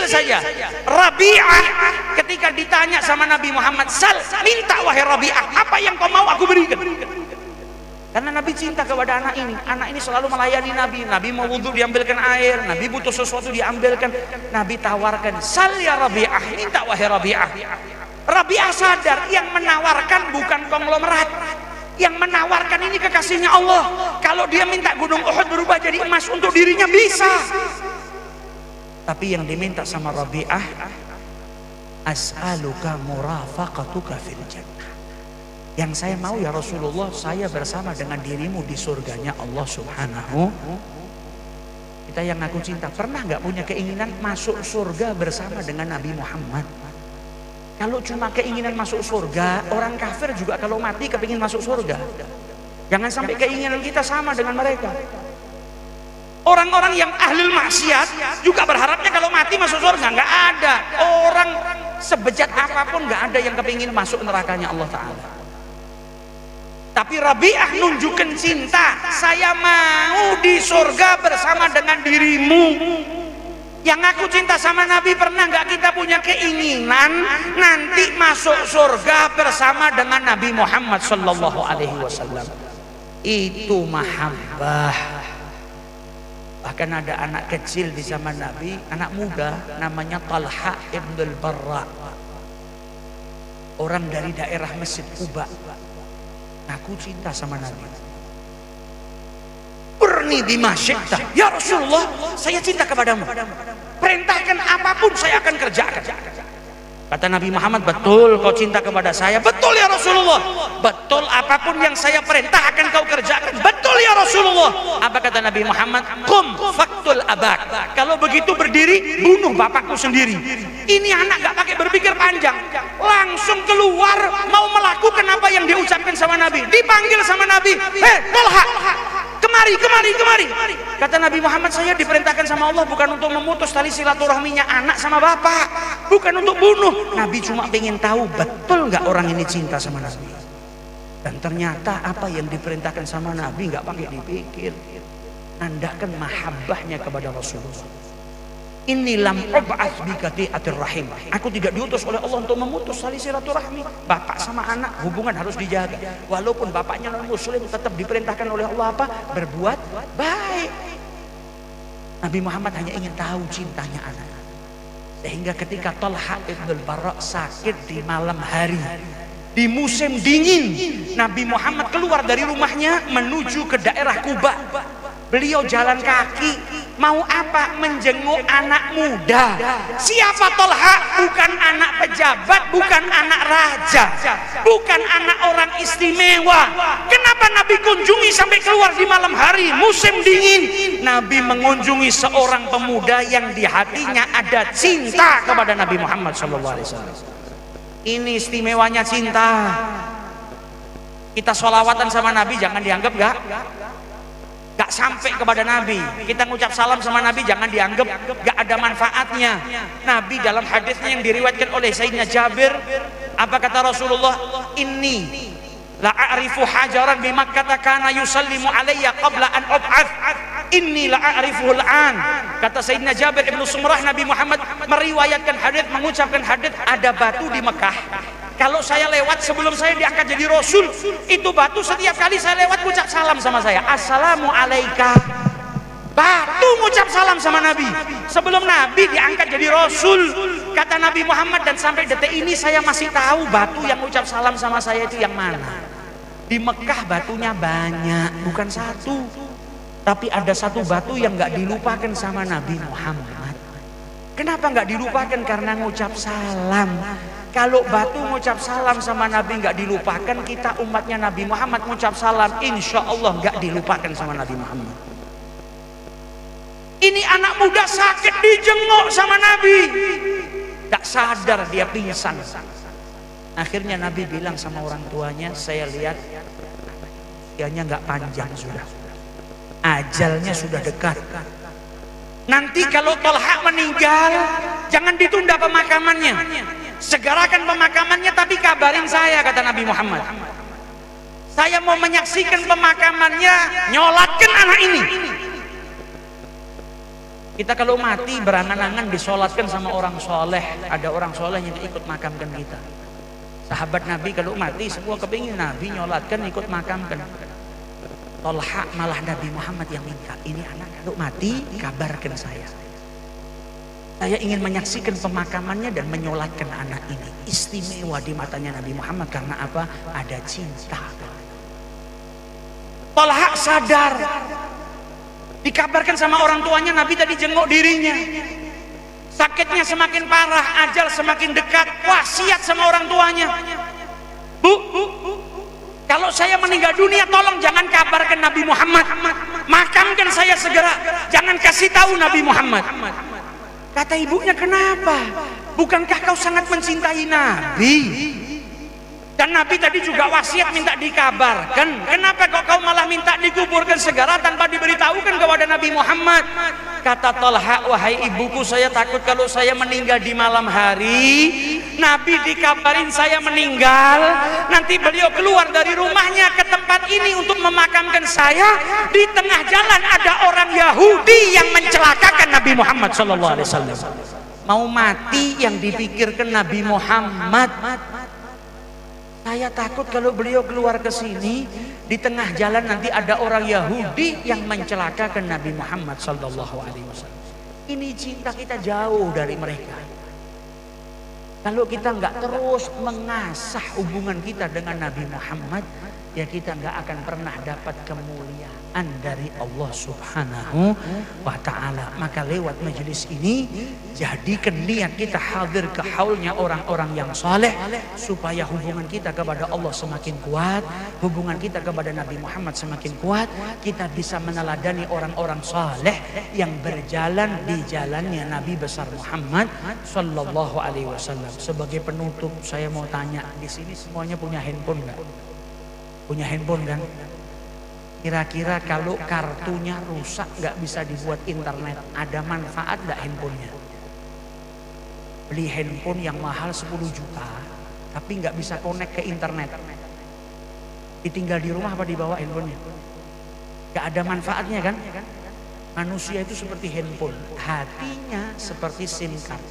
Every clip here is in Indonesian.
saja. Rabi'ah ketika ditanya sama Nabi Muhammad, "Sal, minta wahai Rabi'ah, apa yang kau mau aku berikan?" Karena Nabi cinta kepada anak ini. Anak ini selalu melayani Nabi. Nabi mau wudhu diambilkan air, Nabi butuh sesuatu diambilkan. Nabi tawarkan, "Sal ya Rabi'ah, minta wahai Rabi'ah." Rabi'ah sadar yang menawarkan bukan konglomerat. Yang menawarkan ini kekasihnya Allah. Kalau dia minta gunung Uhud berubah jadi emas untuk dirinya bisa. Tapi yang diminta sama Rabi'ah, "As'aluka murafaqatuka fil jannah." Yang saya mau ya Rasulullah, saya bersama dengan dirimu di surganya Allah Subhanahu. Kita yang ngaku cinta, pernah nggak punya keinginan masuk surga bersama dengan Nabi Muhammad? Kalau cuma keinginan masuk surga, orang kafir juga kalau mati kepingin masuk surga. Jangan sampai keinginan kita sama dengan mereka. Orang-orang yang ahli maksiat juga berharapnya kalau mati masuk surga. Nggak ada. Orang sebejat apapun nggak ada yang kepingin masuk nerakanya Allah Ta'ala. Tapi Rabi'ah nunjukkan cinta. Saya mau di surga bersama dengan dirimu. Yang aku cinta sama Nabi, pernah nggak kita punya keinginan nanti masuk surga bersama dengan Nabi Muhammad Sallallahu Alaihi Wasallam? Itu mahabbah. Bahkan ada anak kecil di zaman Nabi, anak muda namanya Talha ibn al-Barra, orang dari daerah Masjid Quba. Aku cinta sama Nabi. Berni di masjidta, ya Rasulullah, saya cinta kepadamu. Perintahkan apapun saya akan kerjakan. Kata Nabi Muhammad, "Betul kau cinta kepada saya?" "Betul ya Rasulullah." "Betul, apapun yang saya perintah akan kau kerjakan." "Betul ya Rasulullah." Apa kata Nabi Muhammad? "Qum faktul abak." Kalau begitu berdiri, bunuh bapakku sendiri. Ini anak gak pakai berpikir panjang, langsung keluar mau melakukan apa yang diucapkan sama Nabi. Dipanggil sama Nabi, "Hei Talha, kemari, kemari, kemari." Kata Nabi Muhammad, "Saya diperintahkan sama Allah bukan untuk memutus tali silaturahminya anak sama bapak, bukan untuk bunuh." Nabi cuma pengen tahu betul nggak orang ini cinta sama Nabi. Dan ternyata apa yang diperintahkan sama Nabi nggak pakai dipikir, nandakan mahabbahnya kepada Rasulullah. "Inni lam ub'ats biqati'atir rahim." Aku tidak diutus oleh Allah untuk memutus tali silaturahmi. Bapak sama anak hubungan harus dijaga. Walaupun bapaknya non muslim, tetap diperintahkan oleh Allah apa? Berbuat baik. Nabi Muhammad hanya ingin tahu cintanya anak. Sehingga ketika Talha ibn al-Barra sakit di malam hari, di musim dingin, Nabi Muhammad keluar dari rumahnya menuju ke daerah Quba. Beliau jalan kaki, mau apa? Menjenguk anak muda. Siapa Talha? Bukan anak pejabat, bukan anak raja, bukan anak orang istimewa. Kenapa Nabi kunjungi sampai keluar di malam hari, musim dingin? Nabi mengunjungi seorang pemuda yang di hatinya ada cinta kepada Nabi Muhammad SAW. Ini istimewanya cinta. Kita sholawatan sama Nabi jangan dianggap gak sampai kepada Nabi. Kita ngucap salam sama Nabi jangan dianggap gak ada manfaatnya. Nabi dalam hadisnya yang diriwayatkan oleh Sayyidina Jabir, apa kata Rasulullah? "Inni la a'rifu hajaran bi Makkah kana yusallimu alayya qabla an ub'ats. Inni la a'rifuhu al-an." Kata Sayyidina Jabir Ibnu Sumrah, Nabi Muhammad meriwayatkan hadis, mengucapkan hadis, ada batu di Mekah. Kalau saya lewat sebelum saya diangkat jadi Rasul, itu batu setiap kali saya lewat ucap salam sama saya, "Assalamu alaika." Batu ngucap salam sama Nabi sebelum Nabi diangkat jadi Rasul. Kata Nabi Muhammad, dan sampai detik ini saya masih tahu batu yang ucap salam sama saya itu yang mana. Di Mekah batunya banyak, bukan satu, tapi ada satu batu yang gak dilupakan sama Nabi Muhammad. Kenapa gak dilupakan? Karena ngucap salam. Kalau batu ngucap salam sama Nabi nggak dilupakan, kita umatnya Nabi Muhammad ngucap salam, insya Allah nggak dilupakan sama Nabi Muhammad. Ini anak muda sakit dijenguk sama Nabi, nggak sadar dia pingsan. Akhirnya Nabi bilang sama orang tuanya, "Saya lihat usianya nggak panjang sudah, ajalnya sudah dekat. Nanti kalau Talha meninggal, jangan ditunda pemakamannya. Segerakan pemakamannya, tapi kabarin saya," kata Nabi Muhammad. "Saya mau menyaksikan pemakamannya, nyolatkan anak ini." Kita kalau mati berangan-angan disolatkan sama orang soleh, ada orang soleh yang ikut makamkan kita. Sahabat Nabi kalau mati semua kepingin Nabi nyolatkan ikut makamkan. Tolha malah Nabi Muhammad yang minta, ini anak kalau mati kabarkan saya. Saya ingin menyaksikan pemakamannya dan menyolatkan anak ini. Istimewa di matanya Nabi Muhammad karena apa? Ada cinta. Tolha sadar. Dikabarkan sama orang tuanya Nabi tadi jenguk dirinya. Sakitnya semakin parah, ajal semakin dekat. Wasiat sama orang tuanya. Bu, kalau saya meninggal dunia tolong jangan kabarkan Nabi Muhammad. Makamkan saya segera. Jangan kasih tahu Nabi Muhammad. Kata ibunya, kenapa? Bukankah kau sangat mencintai Nabi? Dan Nabi tadi juga wasiat minta dikabarkan. Kenapa kok kau malah minta dikuburkan segera tanpa diberitahukan kepada Nabi Muhammad? Kata Talha, wahai ibuku, saya takut kalau saya meninggal di malam hari, Nabi dikabarin saya meninggal, nanti beliau keluar dari rumahnya ke tempat ini untuk memakamkan saya. Di tengah jalan ada orang Yahudi yang mencelakakan Nabi Muhammad SAW. Mau mati yang dipikirkan Nabi Muhammad. Saya takut kalau beliau keluar ke sini, di tengah jalan nanti ada orang Yahudi yang mencelakakan Nabi Muhammad sallallahu alaihi wasallam. Ini cinta kita jauh dari mereka. Kalau kita nggak terus mengasah hubungan kita dengan Nabi Muhammad, ya kita nggak akan pernah dapat kemuliaan dari Allah Subhanahu wa ta'ala. Maka lewat majelis ini jadikan niat kita hadir ke haulnya orang-orang yang saleh, supaya hubungan kita kepada Allah semakin kuat, hubungan kita kepada Nabi Muhammad semakin kuat. Kita bisa meneladani orang-orang saleh yang berjalan di jalannya Nabi besar Muhammad sallallahu alaihi wasallam. Sebagai penutup saya mau tanya, di sini semuanya punya handphone nggak? Punya handphone kan? Kira-kira kalau kartunya rusak nggak bisa dibuat internet, ada manfaat nggak handphonenya? Beli handphone yang mahal 10 juta tapi nggak bisa connect ke internet, ditinggal di rumah apa dibawa handphonenya? Nggak ada manfaatnya kan? Manusia itu seperti handphone, hatinya seperti SIM card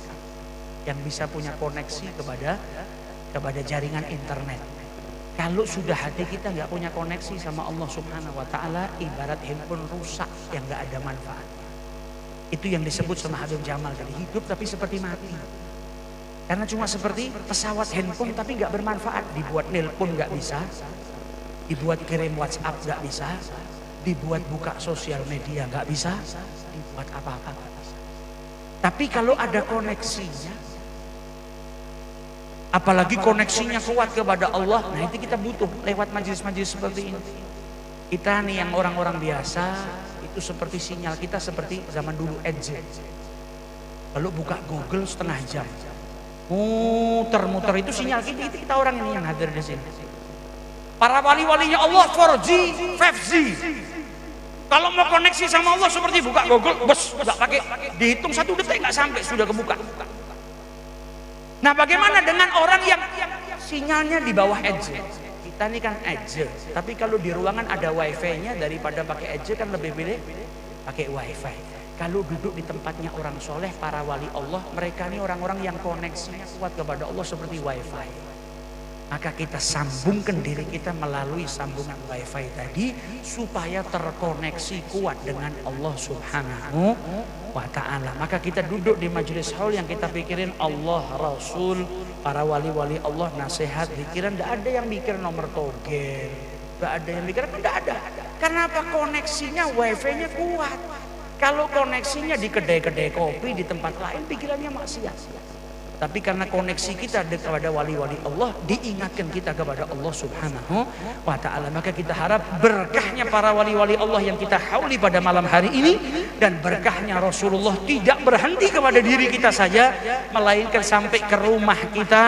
yang bisa punya koneksi kepada jaringan internet. Kalau sudah hati kita nggak punya koneksi sama Allah Subhanahu wa ta'ala, ibarat handphone rusak yang nggak ada manfaat. Itu yang disebut sama Habib Jamal tadi, hidup tapi seperti mati. Karena cuma seperti pesawat handphone tapi nggak bermanfaat. Dibuat nelpon nggak bisa, dibuat kirim WhatsApp nggak bisa, dibuat buka sosial media nggak bisa, dibuat apa-apa nggak bisa. Tapi kalau ada koneksinya, apalagi koneksinya kuat kepada Allah, nah itu kita butuh lewat majelis-majelis seperti ini. Kita nih yang orang-orang biasa, itu seperti sinyal kita seperti zaman dulu EDZ. Lalu buka Google setengah jam, muter-muter, itu sinyal kita, itu kita orang ini yang hadir di sini. Para wali-walinya Allah 4G, 5G. Kalau mau koneksi sama Allah seperti buka Google, bos, nggak pakai dihitung 1 detik nggak sampai sudah kebuka. Nah, bagaimana dengan orang yang sinyalnya di bawah EDZ? Kita ini kan EDZ, tapi kalau di ruangan ada wifi-nya, daripada pakai EDZ kan lebih pilih pakai wifi. Kalau duduk di tempatnya orang soleh, para wali Allah, mereka ini orang-orang yang koneksinya kuat kepada Allah seperti wifi. Maka kita sambungkan diri kita melalui sambungan wifi tadi, supaya terkoneksi kuat dengan Allah Subhanahu wa ta'ala. Maka kita duduk di majelis haul yang kita pikirin Allah, Rasul, para wali-wali Allah, nasihat, pikiran. Tidak ada yang mikir nomor togel, tidak ada yang mikir, tidak ada. Karena apa? Koneksinya wifi-nya kuat. Kalau koneksinya di kedai-kedai kopi, di tempat lain, pikirannya maksiat. Tapi karena koneksi kita kepada wali-wali Allah, diingatkan kita kepada Allah Subhanahu wa ta'ala. Maka kita harap berkahnya para wali-wali Allah yang kita hauli pada malam hari ini, dan berkahnya Rasulullah tidak berhenti kepada diri kita saja, melainkan sampai ke rumah kita,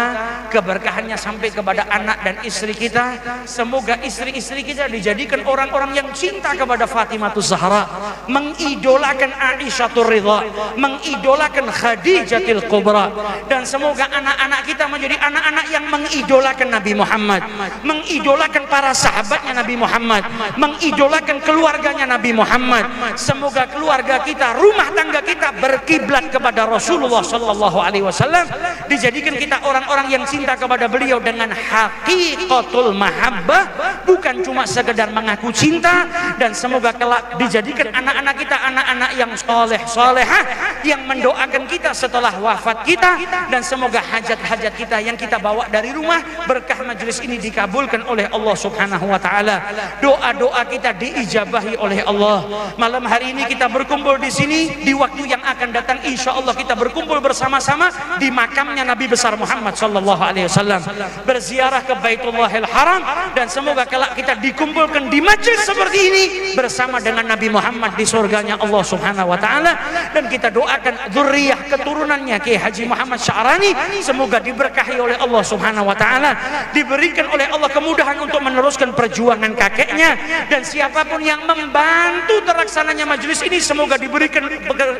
keberkahannya sampai kepada anak dan istri kita. Semoga istri-istri kita dijadikan orang-orang yang cinta kepada Fatimatus Zahra, mengidolakan Aisyah Ridha, mengidolakan Khadijatul Kubra, dan dan semoga anak-anak kita menjadi anak-anak yang mengidolakan Nabi Muhammad, mengidolakan para sahabatnya Nabi Muhammad, mengidolakan keluarganya Nabi Muhammad. Semoga keluarga kita, rumah tangga kita berkiblat kepada Rasulullah sallallahu alaihi wasallam, dijadikan kita orang-orang yang cinta kepada beliau dengan haqiqatul mahabbah, bukan cuma sekedar mengaku cinta. Dan semoga kelak dijadikan anak-anak kita anak-anak yang soleh solehah, yang mendoakan kita setelah wafat kita. Dan semoga hajat-hajat kita yang kita bawa dari rumah berkah majelis ini dikabulkan oleh Allah subhanahu wa ta'ala, doa-doa kita diijabahi oleh Allah. Malam hari ini kita berkumpul di sini, di waktu yang akan datang insya Allah kita berkumpul bersama-sama di makamnya Nabi besar Muhammad sallallahu alaihi wasallam, berziarah ke Baitullahil Haram. Dan semoga kelak kita dikumpulkan di majelis seperti ini bersama dengan Nabi Muhammad di surganya Allah subhanahu wa ta'ala. Dan kita doakan zuriyah keturunannya Kiai Haji Muhammad Sya'rani, semoga diberkahi oleh Allah subhanahu wa ta'ala, diberikan oleh Allah kemudahan untuk meneruskan perjuangan kakeknya. Dan siapapun yang membantu terlaksananya majelis ini, semoga diberikan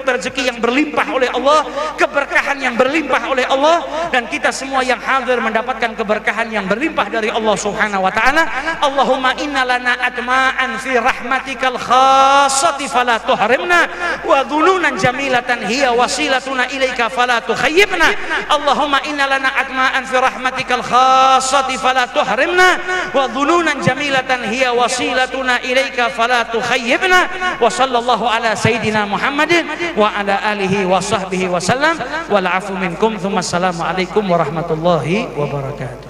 rezeki yang berlimpah oleh Allah, keberkahan yang berlimpah oleh Allah. Dan kita semua yang hadir mendapatkan keberkahan yang berlimpah dari Allah subhanahu wa ta'ala. Allahumma inna lana atma'an fi rahmatikal khassati fala tuhrimna, wa dhununan jamilatan hiya wasilatuna ilaika fala tukhayyibna. Allahumma inna lana atma'an fi rahmatikal khassati fala tuhrimna, wa dhununan jamilatan hiya wasilatuna ilaika fala tukhayyibna. Wa sallallahu ala sayyidina Muhammadin wa ala alihi wa sahbihi wa sallam, wal afu minkum. Thumma assalamu alaikum warahmatullahi wabarakatuh.